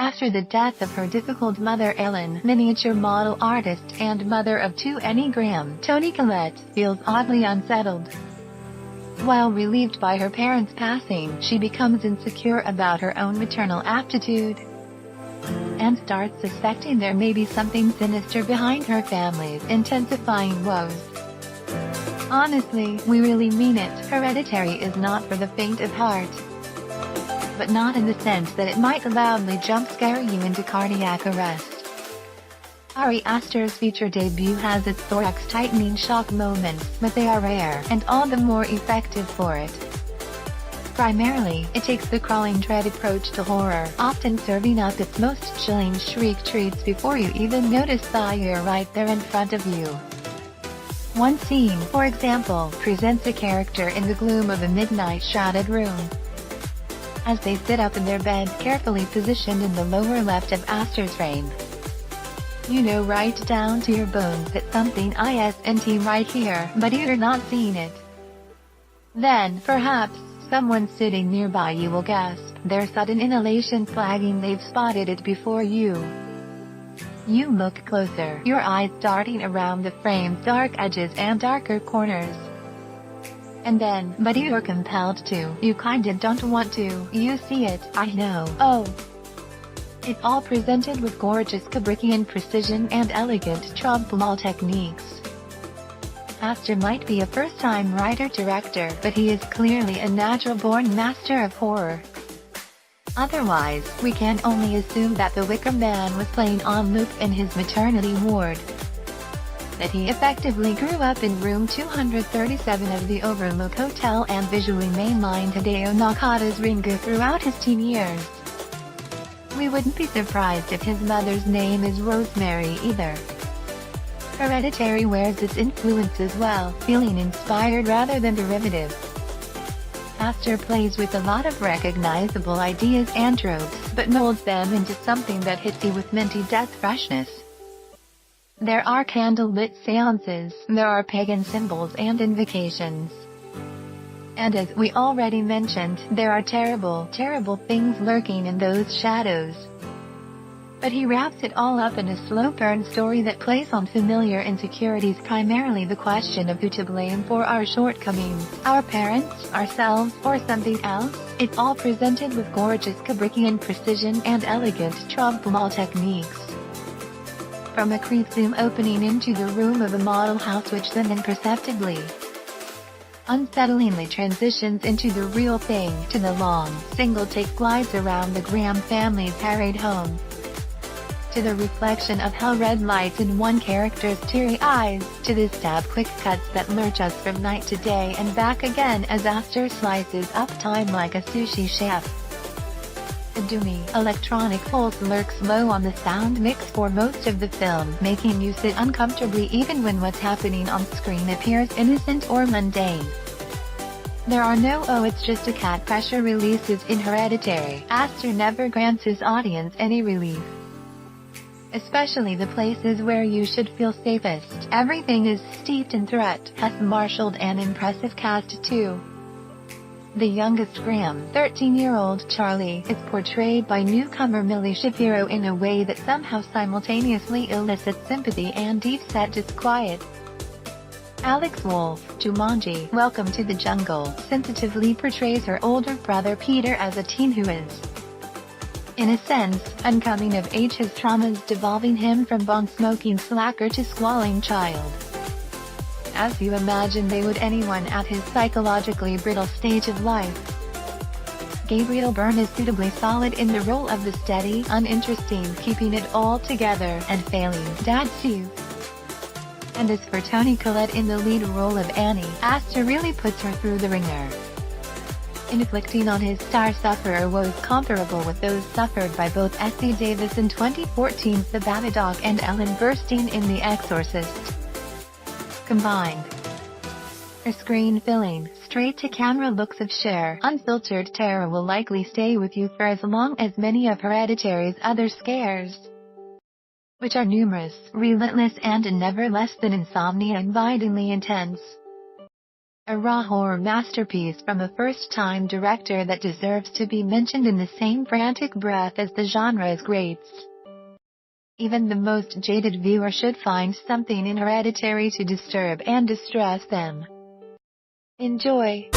After the death of her difficult mother Ellen, miniature model artist and mother of two Annie Graham, Toni Collette feels oddly unsettled. While relieved by her parents' passing, she becomes insecure about her own maternal aptitude and starts suspecting there may be something sinister behind her family's intensifying woes. Honestly, we really mean it. Hereditary is not for the faint of heart. But not in the sense that it might loudly jump-scare you into cardiac arrest. Ari Aster's feature debut has its thorax-tightening shock moments, but they are rare, and all the more effective for it. Primarily, it takes the crawling dread approach to horror, often serving up its most chilling shriek treats before you even notice the ire right there in front of you. One scene, for example, presents a character in the gloom of a midnight-shrouded room. As they sit up in their bed, carefully positioned in the lower left of Aster's frame. You know right down to your bones that something isn't right here, but you're not seeing it. Then, perhaps, someone sitting nearby you will gasp, their sudden inhalation flagging they've spotted it before you. You look closer, your eyes darting around the frame's dark edges and darker corners. And then, but you're compelled to, you kinda don't want to, you see it, I know, oh. It all presented with gorgeous Kubrickian precision and elegant trompe-l'oeil techniques. Aster might be a first-time writer-director, but he is clearly a natural-born master of horror. Otherwise, we can only assume that the Wicker Man was playing on loop in his maternity ward. That he effectively grew up in room 237 of the Overlook Hotel and visually mainlined Hideo Nakata's Ringu throughout his teen years. We wouldn't be surprised if his mother's name is Rosemary either. Hereditary wears its influences well, feeling inspired rather than derivative. Aster plays with a lot of recognizable ideas and tropes, but molds them into something that hits you with minty death freshness. There are candlelit seances, there are pagan symbols and invocations. And as we already mentioned, there are terrible, terrible things lurking in those shadows. But he wraps it all up in a slow-burn story that plays on familiar insecurities, primarily the question of who to blame for our shortcomings, our parents, ourselves, or something else. It's all presented with gorgeous Kubrickian precision and elegant trompe-l'oeil techniques. From a creep zoom opening into the room of a model house which then imperceptibly, unsettlingly transitions into the real thing, to the long, single-take glides around the Graham family's harried home, to the reflection of hell red lights in one character's teary eyes, to the stab-quick cuts that lurch us from night to day and back again as Aster slices up time like a sushi chef. A doomy, electronic pulse lurks low on the sound mix for most of the film, making you sit uncomfortably even when what's happening on screen appears innocent or mundane. There are no "oh it's just a cat" pressure releases in Hereditary. Aster never grants his audience any relief. Especially the places where you should feel safest. Everything is steeped in threat, has marshaled an impressive cast too. The youngest Graham, 13-year-old Charlie, is portrayed by newcomer Millie Shapiro in a way that somehow simultaneously elicits sympathy and deep-set disquiet. Alex Wolff, Jumanji, Welcome to the Jungle, sensitively portrays her older brother Peter as a teen who is, in a sense, uncoming of age, his traumas devolving him from bong-smoking slacker to squalling child. As you imagine they would anyone at his psychologically brittle stage of life. Gabriel Byrne is suitably solid in the role of the steady, uninteresting, keeping it all together, and failing, dad Sue. And as for Toni Collette in the lead role of Annie, Aster really puts her through the ringer, inflicting on his star sufferer woes comparable with those suffered by both Essie Davis in 2014's The Babadook and Ellen Burstyn in The Exorcist combined. Her screen-filling, straight-to-camera looks of sheer, unfiltered terror will likely stay with you for as long as many of Hereditary's other scares, which are numerous, relentless and never less than insomnia-invitingly intense. A raw horror masterpiece from a first-time director that deserves to be mentioned in the same frantic breath as the genre's greats. Even the most jaded viewer should find something in Hereditary to disturb and distress them. Enjoy!